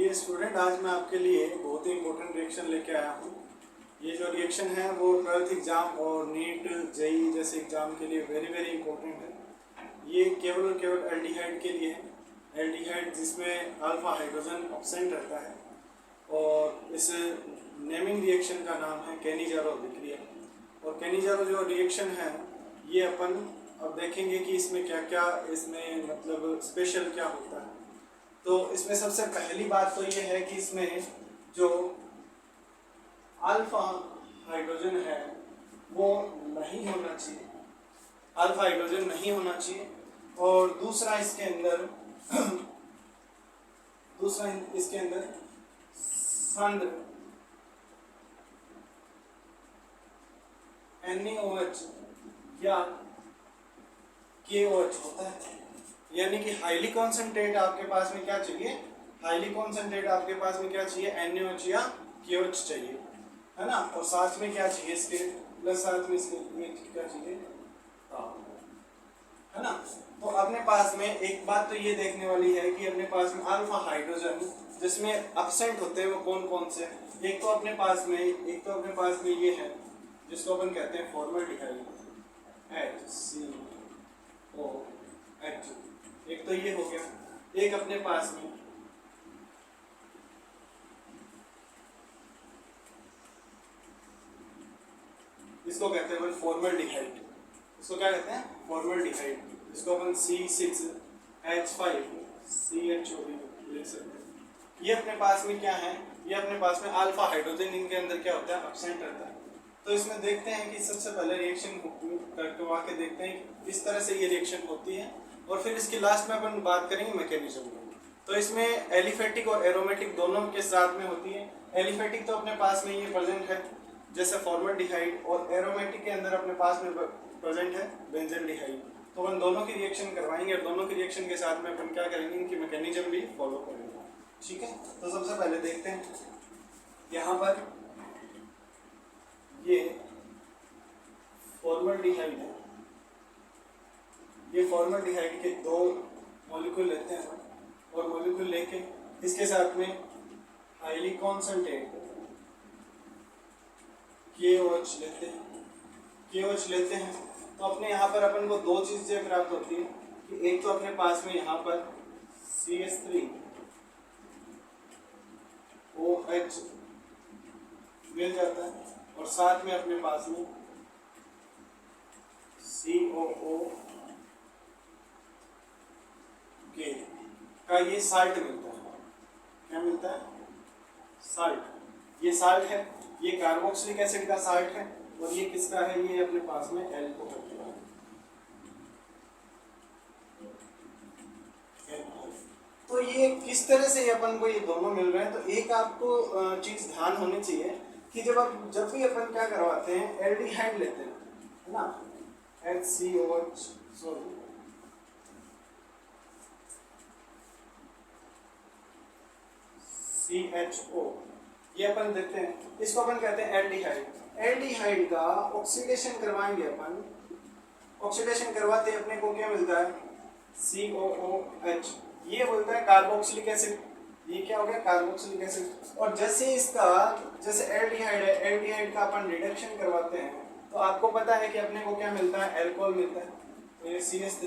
ये स्टूडेंट आज मैं आपके लिए बहुत ही इम्पोर्टेंट रिएक्शन लेके आया हूँ। ये जो रिएक्शन है वो 12th एग्ज़ाम और नीट जेई जैसे एग्ज़ाम के लिए वेरी वेरी इंपॉर्टेंट है। ये केवल और केवल एल्डिहाइड के लिए है। एल्डिहाइड जिसमें अल्फा हाइड्रोजन एब्सेंट रहता है और इस नेमिंग रिएक्शन का नाम है केनिजारो अभिक्रिया। और केनिजारो जो रिएक्शन है ये अपन अब देखेंगे कि इसमें क्या क्या इसमें मतलब स्पेशल क्या होता है। तो इसमें सबसे पहली बात तो ये है कि इसमें जो अल्फा हाइड्रोजन है वो नहीं होना चाहिए, अल्फा हाइड्रोजन नहीं होना चाहिए। और दूसरा इसके अंदर सांद्र NaOH या KOH होता है। यानी कि हाईली कॉन्सेंट्रेट आपके पास में क्या चाहिए, हाईली कॉन्सेंट्रेट आपके पास में क्या चाहिए, NaOH या KOH चाहिए, है ना। और साथ में क्या चाहिए इसके, प्लस साथ में इसके क्या चाहिए, है ना। तो अपने पास में एक बात तो ये देखने वाली है कि अपने पास में अल्फा हाइड्रोजन जिसमें एब्सेंट होते हैं वो कौन कौन से। एक तो अपने पास में ये है जिसको अपन कहते हैं फॉर्मल्डिहाइड HCOH, एक तो ये हो गया। एक अपने पास में इसको कहते हैं फॉर्मल्डिहाइड, इसको क्या कहते हैं, फॉर्मल्डिहाइड। इसको अपन C6H5CHO लिख सकते हैं। ये अपने पास में क्या है, ये अपने पास में अल्फा हाइड्रोजन इनके अंदर क्या होता है, एब्सेंट रहता है। तो इसमें देखते हैं कि सबसे पहले रिएक्शन करवा के देखते हैं इस तरह से ये रिएक्शन होती है और फिर इसकी लास्ट में अपन बात करेंगे मैकेनिज्म की। तो इसमें एलिफेटिक और एरोमेटिक दोनों के साथ में होती है। एलिफेटिक तो अपने पास में ये प्रेजेंट है जैसे फॉर्मल्डिहाइड, और एरोमेटिक के अंदर अपने पास में प्रेजेंट है बेंजल्डिहाइड। तो अपन दोनों की रिएक्शन करवाएंगे और दोनों की रिएक्शन के साथ में अपन क्या करेंगे, इनकी मैकेनिज्म भी फॉलो करेंगे। ठीक है, तो सबसे पहले देखते हैं यहाँ पर ये फॉर्मल्डिहाइड है। ये फॉर्मल्डिहाइड के दो मॉलिक्यूल लेते हैं और मॉलिक्यूल लेके इसके साथ में हाईली कॉन्सेंट्रेट KOH लेते हैं। तो अपने यहाँ पर अपन को दो चीजें प्राप्त होती है कि एक तो अपने पास में यहाँ पर CH3OH मिल जाता है और साथ में अपने पास में COOH का ये साल्ट मिलता है। क्या मिलता है, साल्ट। ये साल्ट है, ये कार्बोक्सिलिक एसिड का साल्ट है और ये किसका है, ये अपने पास में एल्कोहल का है। तो ये किस तरह से अपन को ये दोनों मिल रहे हैं। तो एक आपको चीज ध्यान होनी चाहिए कि जब भी अपन क्या करवाते हैं, एल्डिहाइड लेते हैं, है ना, HCOH CHO, ये अपन देते हैं, इसको अपन कहते हैं एल्डिहाइड। एल्डिहाइड का ऑक्सीडेशन करवाएंगे अपन, ऑक्सीडेशन करवाते अपने को क्या मिलता है, COOH। ये बोलता है कार्बोक्सिलिक एसिड, ये क्या हो गया, कार्बोक्सिलिक एसिड। और जैसे एल्डिहाइड है, एल्डिहाइड का अपन रिडक्शन करवाते हैं तो आपको पता है कि अपने को क्या मिलता है, अल्कोहल मिलता है। तो ये CH3,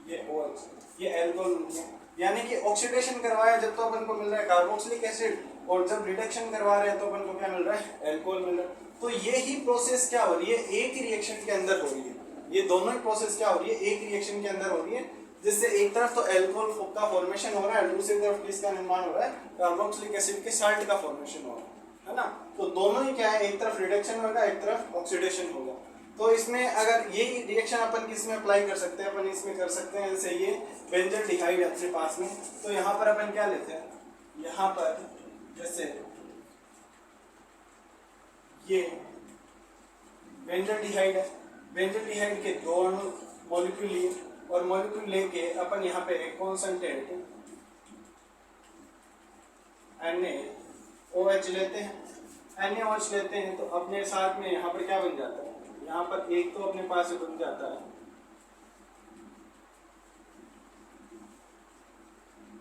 ये OH, ये अल्कोहल मिल गया। यानी कि ऑक्सीडेशन करवाया जब तो अपन को मिल रहा है कार्बोक्सिलिक एसिड, और जब रिडक्शन करवा रहे हैं तो अपन को क्या मिल रहा है, अल्कोहल मिल रहा है। तो ये ही प्रोसेस क्या हो रही है, एक ही रिएक्शन के अंदर हो रही है। ये दोनों ही प्रोसेस क्या हो रही है, एक रिएक्शन के अंदर हो रही है, जिससे एक तरफ तो अल्कोहल का फॉर्मेशन हो रहा है, दूसरी तरफ किसका निर्माण हो रहा है, कार्बोक्सिलिक एसिड के साल्ट का फॉर्मेशन हो रहा है ना। तो दोनों ही क्या है, एक तरफ रिडक्शन होगा, एक तरफ ऑक्सीडेशन होगा। तो इसमें अगर ये रिएक्शन अपन किसमें अप्लाई कर सकते हैं, अपन इसमें कर सकते हैं, जैसे ये बेंजल्डिहाइड अपने पास में। तो यहाँ पर अपन क्या लेते हैं, यहाँ पर जैसे ये बेंजल्डिहाइड है, बेंजल्डिहाइड के दो अणु मॉलिक्यूल लिए और मॉलिक्यूल लेके अपन यहाँ पे एक कॉन्सेंट्रेट NaOH लेते हैं। NaOH लेते हैं तो अपने साथ में यहाँ पर क्या बन जाता है, यहाँ पर एक तो अपने पास बन जाता है,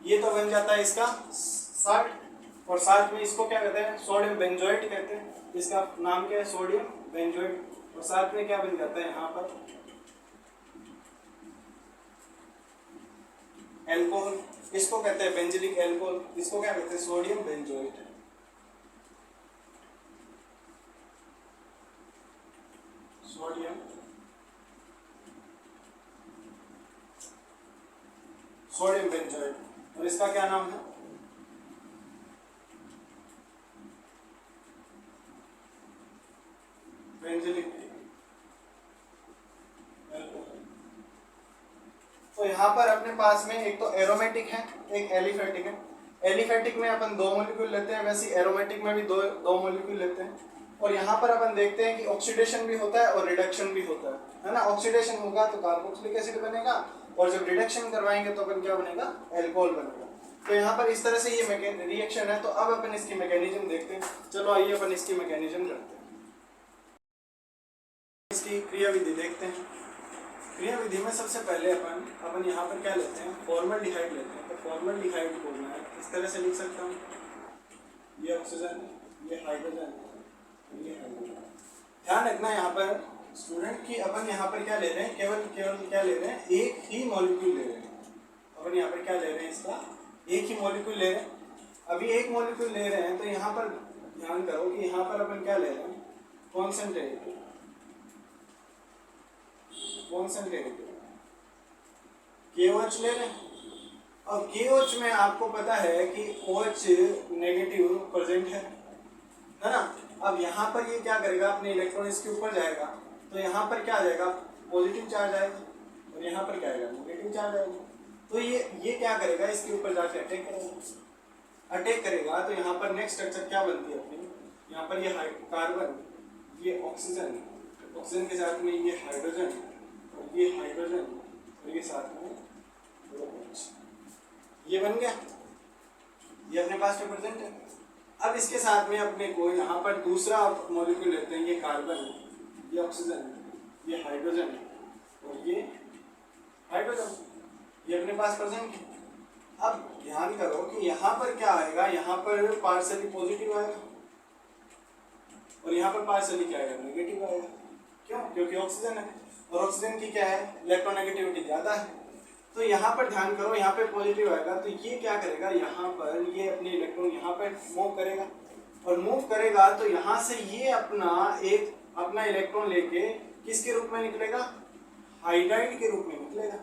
ये तो बन जाता है इसका साल्ट। और साथ में इसको क्या कहते हैं, सोडियम बेंजोएट कहते हैं, इसका नाम क्या है, सोडियम बेंजोएट। और साथ में क्या बन जाता है यहाँ पर, एल्कोहल, इसको कहते हैं बेंजिलिक एल्कोहल, इसको क्या कहते हैं, sodium benzoate. Sodium sodium benzoate. और इसका क्या नाम है, बेंजिलिक एल्कोहल। तो यहाँ पर अपने पास में एक तो एरोमेटिक है, एक एलिफेटिक है। एलिफेटिक में अपन 2 मॉलिक्यूल लेते हैं, वैसे एरोमेटिक में भी दो मॉलिक्यूल लेते हैं। और यहाँ पर अपन देखते हैं कि ऑक्सीडेशन भी होता है और रिडक्शन भी होता है ना। ऑक्सीडेशन होगा तो कार्बोक्सिलिक एसिड बनेगा, और जब रिडक्शन करवाएंगे तो अपन क्या बनेगा, अल्कोहल बनेगा। तो यहाँ पर इस तरह से ये रिएक्शन है। तो अब अपन इसकी मैकेनिज्म देखते हैं। चलो आइए अपन इसकी मैकेनिज्म करते हैं, इसकी क्रियाविधि देखते हैं। क्रियाविधि में सबसे पहले अपन यहाँ पर क्या लेते हैं, फॉर्मल्डिहाइड लेते हैं। तो फॉर्मल्डिहाइड को मैं इस तरह से लिख सकता हूँ, ये ऑक्सीजन, ये हाइड्रोजन, ये हाइड्रोजन। ध्यान रखना यहाँ पर स्टूडेंट कि अपन यहाँ पर क्या ले रहे हैं, केवल क्या ले रहे हैं, एक ही मॉलिक्यूल ले रहे हैं। अपन यहाँ पर क्या ले रहे हैं, इसका एक ही मॉलिक्यूल ले रहे हैं। अभी एक मॉलिक्यूल ले रहे हैं तो यहाँ पर ध्यान करो कि यहाँ पर अपन क्या ले रहे हैं, कॉन्सेंट्रेट KOH ले रहे हैं। अब KOH में आपको पता है कि OH नेगेटिव प्रेजेंट है ना। अब यहाँ पर ये क्या करेगा, अपने इलेक्ट्रॉन इसके ऊपर जाएगा, तो यहाँ पर क्या आ जाएगा, पॉजिटिव चार्ज आएगा, और यहाँ पर क्या आएगा, नेगेटिव चार्ज आएगा। तो ये क्या करेगा, इसके ऊपर जाके अटैक करेगा। तो यहाँ पर नेक्स्ट स्ट्रक्चर क्या बनती है अपनी, यहाँ पर ये कार्बन, ये ऑक्सीजन, ऑक्सीजन के साथ में ये हाइड्रोजन, और ये हाइड्रोजन, और ये साथ में OH, ये बन गया, ये अपने पास में प्रेजेंट है। अब इसके साथ में अपने को यहाँ पर दूसरा मॉलिक्यूल लेते हैं, ये कार्बन, ये ऑक्सीजन, ये हाइड्रोजन, और ये हाइड्रोजन, ये अपने पास प्रेजेंट है। अब ध्यान करो कि यहाँ पर क्या आएगा, यहाँ पर पार्शियली पॉजिटिव आएगा, और यहाँ पर पार्शियली क्या आएगा, नेगेटिव आएगा। क्यों, क्योंकि ऑक्सीजन है, और ऑक्सीजन की क्या है, इलेक्ट्रोनेगेटिविटी ज़्यादा है। तो यहाँ पर ध्यान करो, यहाँ पे पॉजिटिव आएगा, तो ये क्या करेगा, यहाँ पर ये अपने इलेक्ट्रॉन यहाँ पर मूव करेगा, और मूव करेगा तो यहाँ से ये अपना इलेक्ट्रॉन लेके किसके रूप में निकलेगा, हाइड्राइड के रूप में निकलेगा।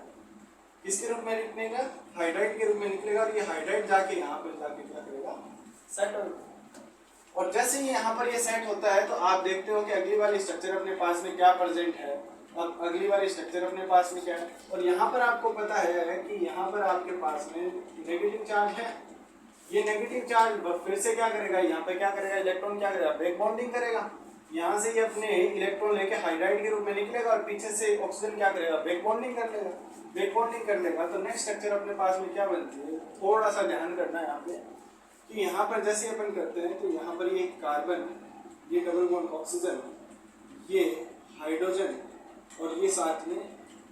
किसके रूप में निकलेगा, हाइड्राइड के रूप में निकलेगा। और ये हाइड्राइड जाके यहाँ पर जाके क्या करेगा, सेट होगा। और जैसे ही यहाँ पर ये सेट होता है तो आप देखते हो कि अगली वाली स्ट्रक्चर अपने पास में क्या प्रेजेंट है। अब अगली वाली स्ट्रक्चर अपने पास में क्या है, और यहाँ पर आपको पता है कि यहाँ पर आपके पास में नेगेटिव चार्ज है। ये नेगेटिव चार्ज फिर से क्या करेगा, यहाँ पे क्या करेगा, इलेक्ट्रॉन क्या करेगा, बैक बॉन्डिंग करेगा। यहाँ से ये अपने इलेक्ट्रॉन लेके हाइड्राइड के रूप में निकलेगा, और पीछे से ऑक्सीजन क्या करेगा, बैक बॉन्डिंग कर लेगा। बैक बॉन्डिंग कर लेगा तो नेक्स्ट स्ट्रक्चर अपने पास में क्या बनती है, थोड़ा सा ध्यान करना है यहाँ पे कि यहाँ पर जैसे अपन करते हैं तो यहाँ पर ये कार्बन, ये डबल बॉन्ड ऑक्सीजन, ये हाइड्रोजन, और ये साथ में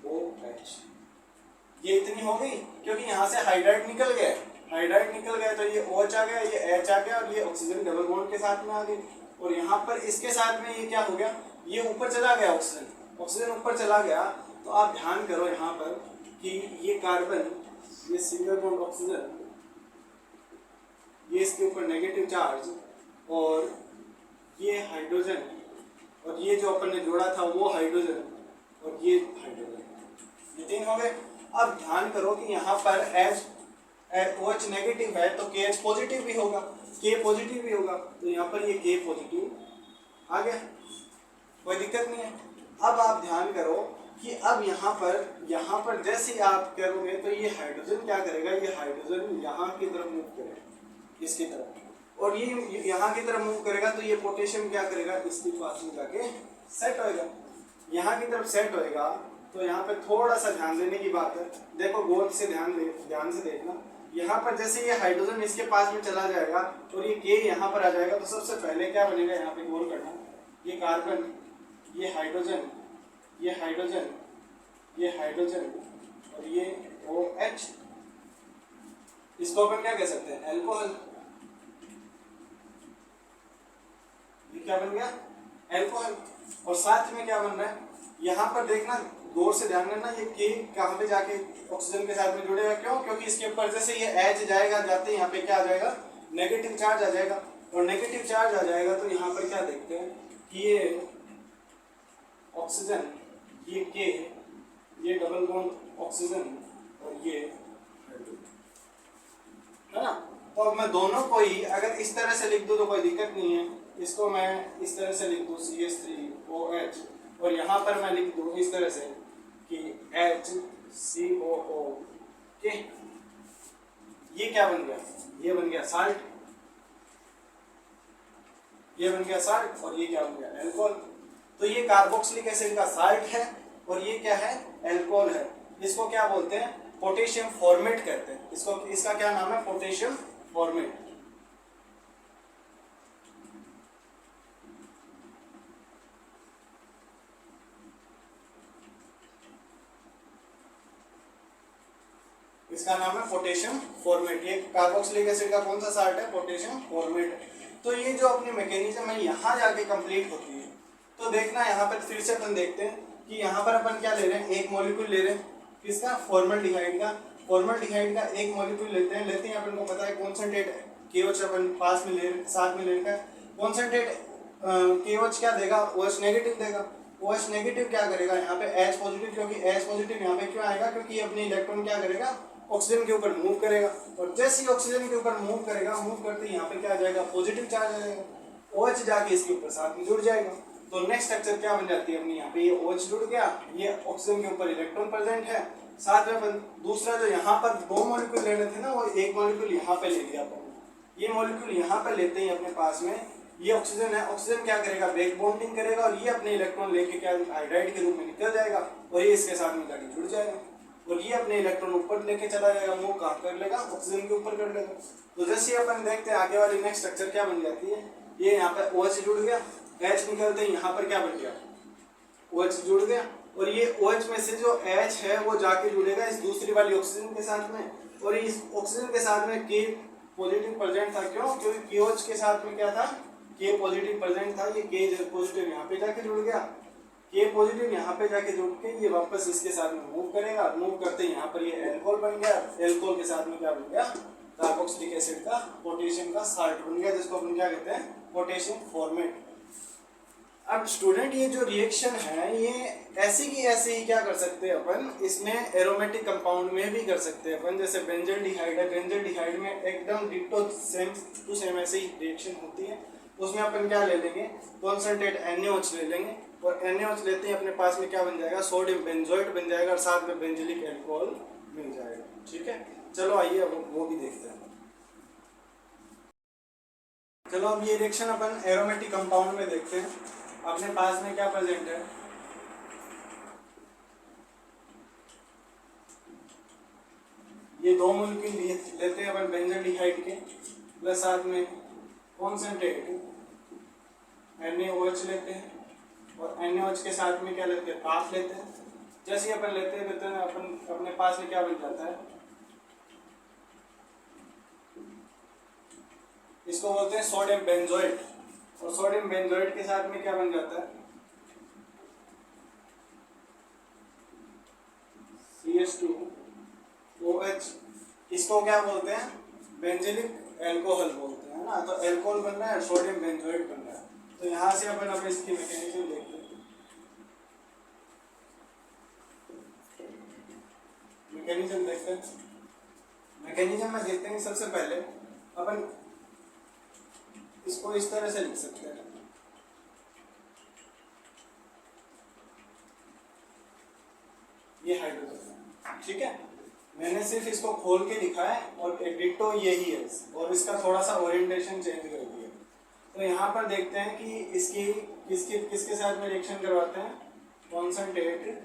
OH, ये इतनी हो गई। क्योंकि यहाँ से हाइड्राइड निकल गया, हाइड्राइड निकल गया तो ये OH आ गया, ये H आ गया, और ये ऑक्सीजन डबल बॉन्ड के साथ में आ गई। और यहाँ पर इसके साथ में ये क्या हो गया, ये ऊपर चला गया, ऑक्सीजन ऊपर चला गया। तो आप ध्यान करो यहाँ पर कि ये कार्बन, ये सिंगल बॉन्ड ऑक्सीजन, ये इसके ऊपर नेगेटिव चार्ज, और ये हाइड्रोजन, और ये जो अपन ने जोड़ा था वो हाइड्रोजन, और ये हाइड्रोजन, ये तीन हो गए। अब ध्यान करो कि यहाँ पर OH नेगेटिव है तो KH पॉजिटिव भी होगा, K पॉजिटिव भी होगा, तो यहाँ पर ये K पॉजिटिव आ गया, कोई दिक्कत नहीं है। अब आप ध्यान करो कि अब यहाँ पर जैसे आप करोगे तो ये हाइड्रोजन क्या करेगा, ये हाइड्रोजन यहाँ की तरफ मूव करेगा, इसकी तरफ, और ये यहाँ की तरफ मूव करेगा तो ये पोटेशियम क्या करेगा, इसके पास में जाके सेट होएगा, यहाँ की तरफ सेट होएगा। तो यहाँ पे थोड़ा सा ध्यान देने की बात है, देखो गौर से ध्यान से देखना। यहाँ पर जैसे ये हाइड्रोजन इसके पास में चला जाएगा और ये K यहाँ पर आ जाएगा, तो सबसे पहले क्या बनेगा, यहाँ पे गौर करना, ये कार्बन, ये हाइड्रोजन, ये हाइड्रोजन, ये हाइड्रोजन, और ये OH, इसको अपन क्या कह सकते हैं, अल्कोहल। क्या बन गया, एल्कोहल। और साथ में क्या बन रहा है, यहाँ पर देखना, गौर से ध्यान देना, ये के कहाँ पे जाके ऑक्सीजन के साथ में जुड़ेगा, क्यों, क्योंकि इसके ऊपर जैसे ये एच जाएगा, जाते यहाँ पे क्या आ जाएगा, नेगेटिव चार्ज आ जाएगा। और नेगेटिव चार्ज आ जाएगा तो यहाँ पर क्या देखते हैं कि ये ऑक्सीजन, ये के, ये डबल बॉन्ड ऑक्सीजन और ये है ना। तो अब मैं दोनों को ही अगर इस तरह से लिख दूं तो कोई दिक्कत नहीं है। इसको मैं इस तरह से लिख दूं CH3OH, और यहाँ पर मैं लिख दूं इस तरह से कि HCOO के, ये क्या बन गया, ये बन गया साल्ट, ये बन गया साल्ट, और ये क्या बन गया, एल्कोहल। तो ये कार्बोक्सिलिक एसिड का साल्ट है और ये क्या है, एल्कोहल है। इसको क्या बोलते हैं, पोटेशियम फॉर्मेट कहते हैं इसको। इसका क्या नाम है, पोटेशियम फॉर्मेट। इसका नाम है पोटेशियम फॉर्मेट। ये कार्बोक्सिलिक एसिड का कौन सा साल्ट है, पोटेशियम फॉर्मेट। तो ये जो अपनी मैकेनिज्म है यहाँ जाके कंप्लीट होती है। तो देखना यहाँ पर फिर से अपन देखते हैं कि यहाँ पर अपन क्या ले रहे हैं, एक मॉलिक्यूल ले रहे हैं किसका, फॉर्मल्डिहाइड का। फॉर्मल्डिहाइड का एक मॉलिक्यूल लेते हैं अपन को पता है कॉन्सेंट्रेट KOH अपन पास में ले साथ में लेकर, कॉन्सेंट्रेट KOH क्या देगा, OH नेगेटिव देगा। OH नेगेटिव क्या करेगा यहाँ पे H पॉजिटिव, क्योंकि H पॉजिटिव यहाँ पे क्यों आएगा, क्योंकि ये अपने इलेक्ट्रॉन क्या करेगा, ऑक्सीजन के ऊपर मूव करेगा। और जैसे ही ऑक्सीजन के ऊपर मूव करेगा, मूव करते ही यहाँ पे क्या आ जाएगा, पॉजिटिव चार्ज आ जाएगा। OH जाके इसके ऊपर साथ में जुड़ जाएगा। तो नेक्स्ट स्ट्रक्चर क्या बन जाती है अपनी, यहाँ पे ये OH जुड़ गया, ये ऑक्सीजन के ऊपर इलेक्ट्रॉन प्रेजेंट है। साथ में दूसरा जो यहाँ पर दो मॉलिक्यूल लेने थे ना, वो एक मॉलिक्यूल यहाँ पे ले लिया अपन। ये मॉलिक्यूल यहाँ पर लेते ही अपने पास में ये ऑक्सीजन है, ऑक्सीजन क्या करेगा, बैक बॉन्डिंग करेगा और ये अपने इलेक्ट्रॉन लेके क्या हाइड्राइड के रूप में निकल जाएगा और ये इसके साथ में जाके जुड़ जाएगा और ये अपने इलेक्ट्रॉन ऊपर लेके चला जाएगा, मूव कहाँ कर लेगा, ऑक्सीजन के ऊपर कर लेगा। तो जैसे अपन देखते हैं आगे वाली नेक्स्ट स्ट्रक्चर क्या बन जाती है, ये यहाँ पे OH जुड़ गया, H निकलते ही यहाँ पर क्या बन गया, OH जुड़ गया और ये OH में से जो H है वो जाके जुड़ेगा इस दूसरी वाली ऑक्सीजन के साथ में और इस ऑक्सीजन के साथ में K पॉजिटिव प्रेजेंट था। क्यों, क्योंकि KOH के साथ में क्या था, K पॉजिटिव प्रेजेंट था। ये K पॉजिटिव यहाँ पे जाके जुड़ गया, K पॉजिटिव यहाँ पे जाके जुड़ के ये वापस इसके साथ में मूव करेगा, मूव करते यहाँ पर ये एल्कोहल बन गया, एल्कोहल के साथ में क्या बन गया, कार्बोक्सिलिक एसिड का पोटेशियम का साल्ट बन गया, जिसको अपन क्या कहते हैं, पोटेशियम फॉर्मेट। अब स्टूडेंट ये जो रिएक्शन है ये ऐसी की ऐसे ही क्या कर सकते हैं अपन, इसमें एरोमेटिक कंपाउंड में भी कर सकते हैं अपन। जैसे बेंजल्डिहाइड है, बेंजल्डिहाइड में एकदम डिट्टो सेम टू सेम ऐसे ही रिएक्शन होती है। उसमें अपन क्या ले लेंगे, कॉन्सेंट्रेट NaOH ले लेंगे और NaOH लेते ही अपने पास में क्या बन जाएगा, सोडियम बेंजोएट बन जाएगा और साथ में बेंजिलिक अल्कोहल मिल जाएगा। ठीक है, चलो आइए अब वो भी देखते हैं। चलो अब ये रिएक्शन अपन एरोमेटिक कंपाउंड में देखते हैं। अपने पास में क्या प्रेजेंट है, ये दो मॉलिक्यूल लेते हैं अपन बेंजल्डिहाइड के, प्लस साथ में कॉन्सेंट्रेट NaOH लेते हैं और NaOH के साथ में क्या लेते हैं, ताप लेते हैं। जैसे ही अपन लेते हैं अपन अपने पास में क्या बन जाता है, इसको बोलते हैं सोडियम बेंजोएट और सोडियम बेंजोएट के साथ में क्या बन जाता है, CH2OH। इसको क्या बोलते हैं, बेंजिलिक अल्कोहल बोलते हैं ना। तो अल्कोहल बन रहा है, सोडियम बेंजोएट बन रहा है। तो यहाँ से अपन अब इसकी मैकेनिज्म देखते हैं। मैकेनिज्म देखते हैं, मैकेनिज्म में देखते हैं। सबसे पहले अपन इसको इस तरह से लिख सकते हैं, ये हाइड्रोजन। ठीक है, मैंने सिर्फ इसको खोल के लिखा है और डिट्टो यही है और इसका थोड़ा सा ओरिएंटेशन चेंज कर दिया। तो यहाँ पर देखते हैं कि इसकी किसके साथ में रिएक्शन करवाते हैं, कॉन्सेंट्रेट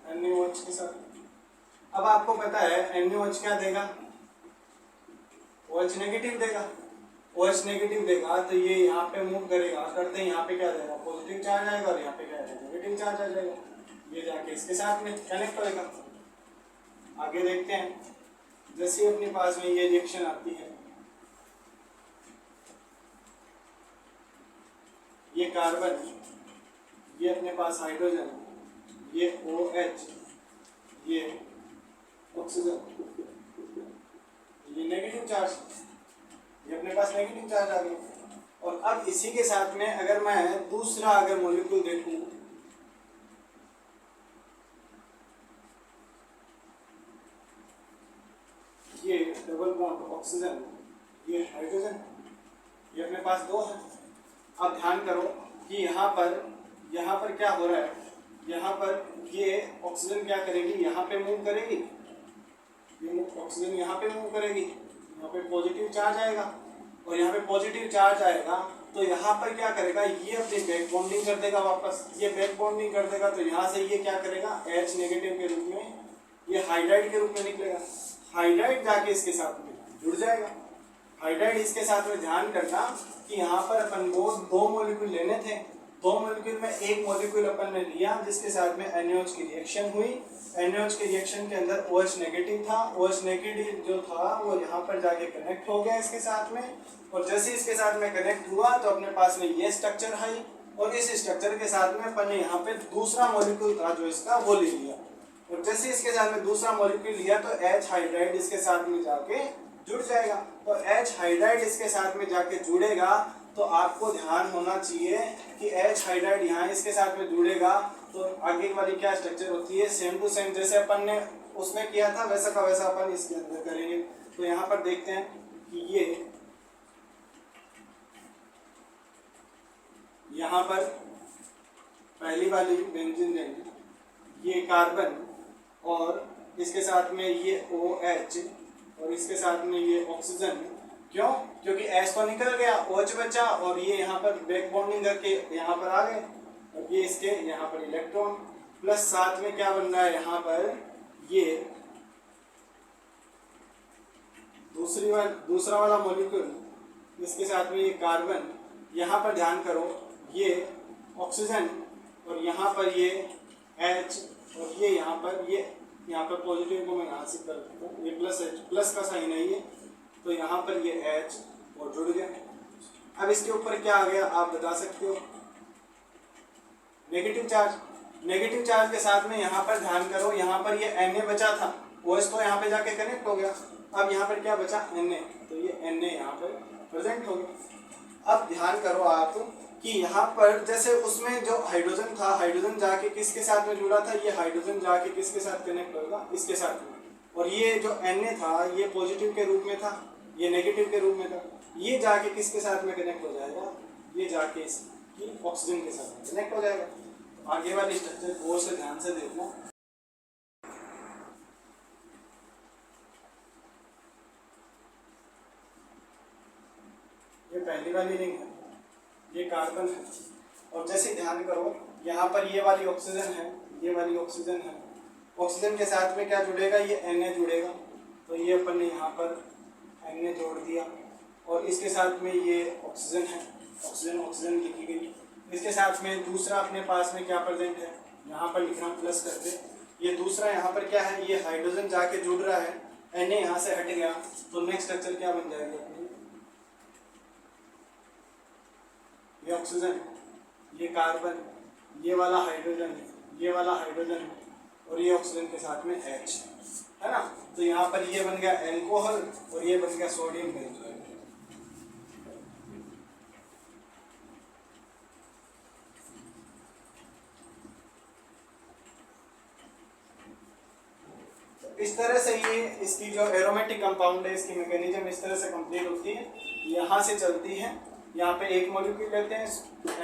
NaOH के साथ। अब आपको पता है NaOH क्या देगा, OH नेगेटिव देगा। OH नेगेटिव देगा तो ये यहाँ पे मूव करेगा, करते हैं यहाँ पे क्या देगा, पॉजिटिव चार्ज आएगा और यहाँ पे क्या आएगा, नेगेटिव चार्ज आ जाएगा। ये जाके इसके साथ में कनेक्ट होएगा। आगे देखते हैं। जैसे ही अपने पास में ये रिएक्शन आती है, ये कार्बन, ये अपने पास हाइड्रोजन, ये OH, ये ऑक्सीजन, ये नेगेटिव चार्ज, ये अपने पास नेगेटिव चार्ज आ गया। और अब इसी के साथ में अगर मैं दूसरा अगर मॉलिक्यूल देखूं, ये डबल बॉन्ड ऑक्सीजन, ये हाइड्रोजन, ये अपने पास दो है। अब ध्यान करो कि यहाँ पर क्या हो रहा है, यहाँ पर ये ऑक्सीजन क्या करेगी, यहाँ पे मूव करेगी, ये ऑक्सीजन यहाँ पे मूव करेगी, यहाँ पे पॉजिटिव चार्ज आएगा, और यहाँ पे पॉजिटिव चार्ज आएगा तो यहाँ पर क्या करेगा, ये अपनी बैक बॉन्डिंग कर देगा वापस, ये बैक बॉन्डिंग कर देगा तो यहाँ से ये क्या करेगा, H नेगेटिव के रूप में, ये हाइड्राइड के रूप में निकलेगा, हाइड्राइड जाके इसके साथ में जुड़ जाएगा। हाइड्राइड इसके साथ में ध्यान करना कि यहाँ पर अपन को दो मॉलिक्यूल लेने थे, दो मॉलिक्यूल में एक मॉलिक्यूल अपन ने लिया जिसके साथ में NaOH की रिएक्शन हुई, NaOH के रिएक्शन के अंदर OH नेगेटिव था, OH नेगेटिव जो था वो यहाँ पर जाके कनेक्ट हो गया इसके साथ में, और जैसे इसके साथ में कनेक्ट हुआ तो अपने पास में ये स्ट्रक्चर है, और इस स्ट्रक्चर के साथ में अपन ने यहाँ पे दूसरा मॉलिक्यूल था जो इसका वो ले लिया, और जैसे इसके साथ में दूसरा मॉलिक्यूल लिया तो H हाइड्राइड इसके साथ में जाके जुड़ जाएगा, और H हाइड्राइड इसके साथ में जाके जुड़ेगा तो आपको ध्यान होना चाहिए कि H हाइड्राइड यहाँ इसके साथ में जुड़ेगा तो आगे वाली क्या स्ट्रक्चर होती है, सेम टू सेम जैसे अपन ने उसमें किया था वैसा का वैसा अपन इसके अंदर करेंगे। तो यहाँ पर देखते हैं कि ये यहाँ पर पहली वाली बेंजीन रिंग, ये कार्बन और इसके साथ में ये OH और इसके साथ में ये ऑक्सीजन, क्यों, क्योंकि H तो निकल गया, OH बचा, और ये यहाँ पर बैक बॉन्डिंग करके यहाँ पर आ गए, और ये इसके यहाँ पर इलेक्ट्रॉन, प्लस साथ में क्या बन रहा है यहाँ पर ये दूसरा वाला मॉलिक्यूल, इसके साथ में ये कार्बन, यहाँ पर ध्यान करो ये ऑक्सीजन, और यहाँ पर ये H, और ये यहाँ पर पॉजिटिव को मैं यहाँ से कर देता हूँ, ये प्लस का साइन है ये, तो यहाँ पर ये H और जुड़ गया। अब इसके ऊपर क्या आ गया आप बता सकते हो, नेगेटिव चार्ज, नेगेटिव चार्ज के साथ में यहाँ पर ध्यान करो, यहाँ पर ये Na बचा था, OH तो यहाँ पे जाके कनेक्ट हो गया, अब यहाँ पर क्या बचा Na, तो ये Na यहाँ पर प्रेजेंट हो गया। अब ध्यान करो आप कि यहाँ पर जैसे उसमें जो हाइड्रोजन था, हाइड्रोजन जाके किसके साथ में जुड़ा था, ये हाइड्रोजन जाके किसके साथ कनेक्ट होगा, इसके साथ में, और ये जो Na था ये पॉजिटिव के रूप में था, ये नेगेटिव के रूप में था, ये जाके किसके साथ में कनेक्ट हो जाएगा, ये जाके इसकी ऑक्सीजन के साथ कनेक्ट हो जाएगा। आगे वाली स्ट्रक्चर गौर से ध्यान से देखना। ये पहली वाली रिंग है, ये कार्बन है, और जैसे ध्यान करो यहाँ पर ये वाली ऑक्सीजन है, ये वाली ऑक्सीजन है, ऑक्सीजन के साथ में क्या जुड़ेगा, ये Na जुड़ेगा, तो ये अपन ने यहाँ पर Na जोड़ दिया, और इसके साथ में ये ऑक्सीजन है, ऑक्सीजन लिखी गई, इसके साथ में दूसरा अपने पास में क्या प्रेजेंट है, यहाँ पर लिखना प्लस करके, ये दूसरा यहाँ पर क्या है, ये हाइड्रोजन जाके जुड़ रहा है, Na यहाँ से हट गया, तो नेक्स्ट स्ट्रक्चर क्या बन जाएगी अपनी, ये ऑक्सीजन, ये कार्बन, ये वाला हाइड्रोजन, ये वाला हाइड्रोजन, और ये ऑक्सीजन के साथ में H है ना, तो यहाँ पर ये बन गया एल्कोहल और ये बन गया सोडियम बेंजोएट। इस तरह से ये इसकी जो एरोमेटिक कंपाउंड है इसकी मैकेनिज्म इस तरह से कंप्लीट होती है, यहाँ से चलती है, यहाँ पे एक मॉलिक्यूल लेते हैं,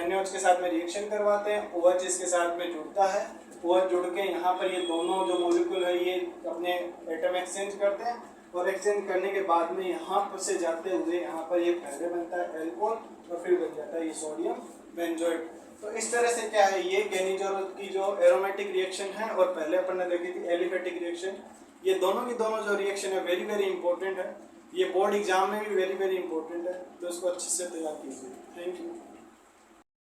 NaOH के साथ में रिएक्शन करवाते हैं, OH इसके साथ में जुड़ता है, OH जुड़ के यहाँ पर ये दोनों जो मॉलिक्यूल है ये अपने एटम एक्सचेंज करते हैं, और एक्सचेंज करने के बाद में यहाँ पर से जाते हुए यहाँ पर ये पहले बनता है एल्कोहल और फिर बन जाता है ये सोडियम बेंजोएट। तो इस तरह से क्या है ये केनिजोल की जो एरोमेटिक रिएक्शन है, और पहले अपन ने देखी थी एलिफेटिक रिएक्शन, ये दोनों की दोनों जो रिएक्शन है वेरी वेरी इंपॉर्टेंट है, ये बोर्ड एग्जाम में भी वेरी वेरी इंपॉर्टेंट है, तो इसको अच्छे से तैयार कीजिए। Thank you.